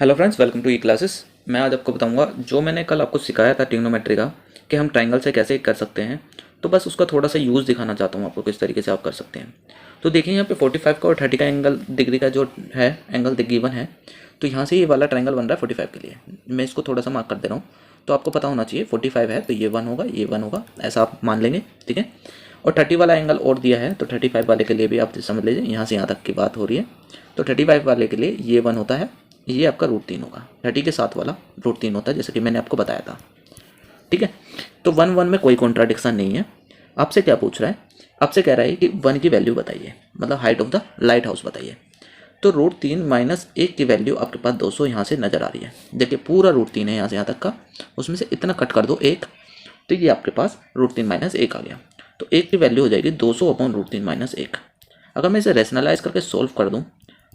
Hello friends, welcome to E classes. मैं आज आपको बताऊंगा जो मैंने कल आपको सिखाया था ट्रिग्नोमेट्री का कि हम ट्रायंगल से कैसे कर सकते हैं। तो बस उसका थोड़ा सा यूज़ दिखाना चाहता हूँ आपको किस तरीके से आप कर सकते हैं। तो देखिए यहाँ पे 45 का और 30 का एंगल डिग्री का जो है एंगल गिवन है। तो यहाँ से ये वाला ट्रायंगल बन रहा है 45 के लिए। मैं इसको थोड़ा सा मार्क कर दे रहा हूँ। तो आपको पता होना चाहिए 45 है तो ये 1 होगा, ये 1 होगा, ऐसा आप मान लेंगे, ठीक है। और 30 वाला एंगल और दिया है तो 35 वाले के लिए भी आप समझ लीजिए, यहाँ से यहाँ तक की बात हो रही है। तो 35 वाले के लिए ये 1 होता है, ये आपका √3 होगा। 30 के साथ वाला √3 होता है, जैसे कि मैंने आपको बताया था, ठीक है। तो 1 1 में कोई कॉन्ट्राडिक्शन नहीं है। आपसे क्या पूछ रहा है? आपसे कह रहा है कि 1 की वैल्यू बताइए, मतलब height of the light house बताइए। तो √3 - 1 की वैल्यू आपके पास 200 यहाँ से नज़र आ रही है। देखिए पूरा √3 है यहाँ से यहाँ तक का, उसमें से इतना कट कर दो 1, तो ये आपके पास √3 - 1 आ गया। तो 1 की वैल्यू हो जाएगी 200/√3 - 1। अगर मैं इसे रेशनलाइज करके सोल्व कर दूँ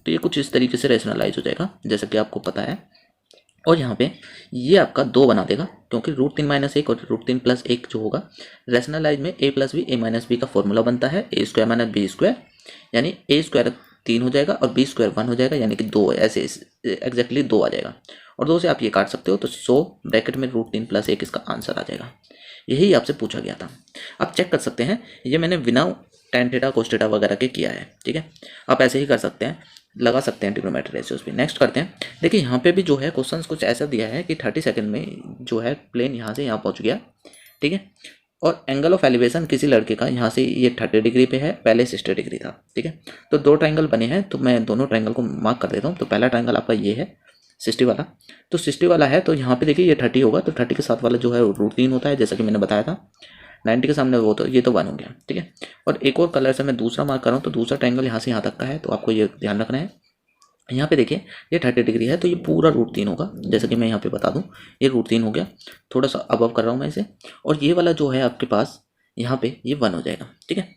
तो ये कुछ इस तरीके से रेशनलाइज हो जाएगा, जैसा कि आपको पता है। और यहाँ पे ये आपका 2 बना देगा, क्योंकि √3 - 1 और √3 + 1 जो होगा रेशनलाइज में a + b a - b का फॉर्मूला बनता है, a² - b², यानी a² 3 हो जाएगा और b² 1 हो जाएगा, यानी कि 2, ऐसे एग्जैक्टली 2 आ जाएगा। और 2 से आप ये काट सकते हो, तो 100 ब्रैकेट में √3 + 1 इसका आंसर आ जाएगा। यही आपसे पूछा गया था। आप चेक कर सकते हैं, ये मैंने बिना tan थीटा cos थीटा वगैरह के किया है, ठीक है। आप ऐसे ही कर सकते हैं, लगा सकते हैं ट्रिग्नोमेट्री रेशियोज भी। नेक्स्ट करते हैं। देखिए यहाँ पे भी जो है क्वेश्चन कुछ ऐसा दिया है कि 30 सेकंड में जो है प्लेन यहाँ से यहाँ पहुँच गया, ठीक है। और एंगल ऑफ एलिवेशन किसी लड़के का यहाँ से ये 30 डिग्री पे है, पहले 60 डिग्री था, ठीक है। तो 2 ट्रायंगल बने हैं, तो मैं दोनों ट्रायंगल को मार्क कर देता हूँ। तो पहला ट्रायंगल आपका ये है 60 वाला। तो 60 वाला है तो यहाँ पे देखिए ये 30 होगा, तो 30 के साथ वाला जो है √3 होता है, जैसा कि मैंने बताया था। 90 के सामने वो, तो ये तो 1 हो गया, ठीक है। और एक और कलर से मैं दूसरा मार्क कर रहा हूँ, तो दूसरा ट्रायंगल यहाँ से यहाँ तक का है, तो आपको ये ध्यान रखना है। यहाँ पे देखिए ये 30 डिग्री है, तो ये पूरा √3 होगा, जैसा कि मैं यहाँ पे बता दूँ, ये √3 हो गया। थोड़ा सा अबव कर रहा हूँ मैं इसे। और ये वाला जो है आपके पास यहाँ पे ये 1 हो जाएगा, ठीक है,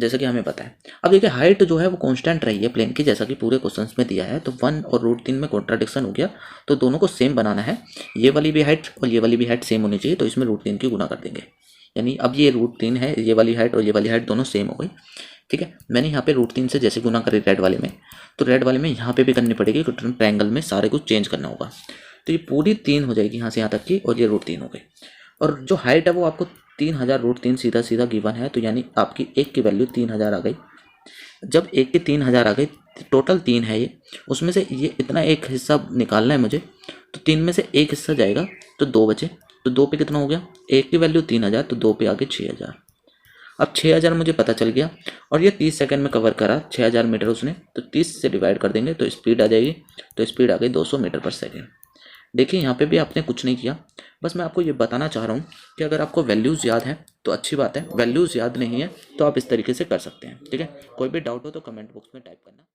जैसा कि हमें पता है। अब देखिए हाइट जो है वो कांस्टेंट रही है प्लेन की, जैसा कि पूरे क्वेश्चंस में दिया है। तो 1 और √3 में कॉन्ट्राडिक्शन हो गया, तो दोनों को सेम बनाना है। ये वाली भी हाइट और ये वाली भी हाइट सेम होनी चाहिए, तो इसमें √3 की गुना कर देंगे। यानी अब ये √3 है, ये वाली हाइट और ये वाली हाइट दोनों सेम हो गई, ठीक है। मैंने यहाँ पे √3 से जैसे गुना करी रेड वाले में, तो रेड वाले में यहाँ पे भी करनी पड़ेगी, क्योंकि ट्रायंगल में सारे कुछ चेंज करना होगा। तो ये पूरी 3 हो जाएगी यहाँ से यहाँ तक की, और ये √3 हो गई। और जो हाइट है वो आपको 3000 √3 सीधा सीधा गिवन है, तो यानी आपकी 1 की वैल्यू 3000 आ गई। जब 1 की 3000 आ गई, टोटल 3 है ये, उसमें से ये इतना एक हिस्सा निकालना है मुझे। तो 3 में से एक हिस्सा जाएगा, तो 2 बचे। तो 2 पे कितना हो गया? 1 की वैल्यू 3000, तो 2 पे आ गए 6000। अब 6000 मुझे पता चल गया, और ये 30 सेकंड में कवर करा 6000 मीटर उसने, तो 30 से डिवाइड कर देंगे तो स्पीड आ जाएगी। तो स्पीड आ गई 200 मीटर पर सेकेंड। देखिए यहाँ पे भी आपने कुछ नहीं किया, बस मैं आपको ये बताना चाह रहा हूँ कि अगर आपको वैल्यूज़ याद हैं तो अच्छी बात है, वैल्यूज़ याद नहीं है तो आप इस तरीके से कर सकते हैं, ठीक है। कोई भी डाउट हो तो कमेंट बॉक्स में टाइप करना।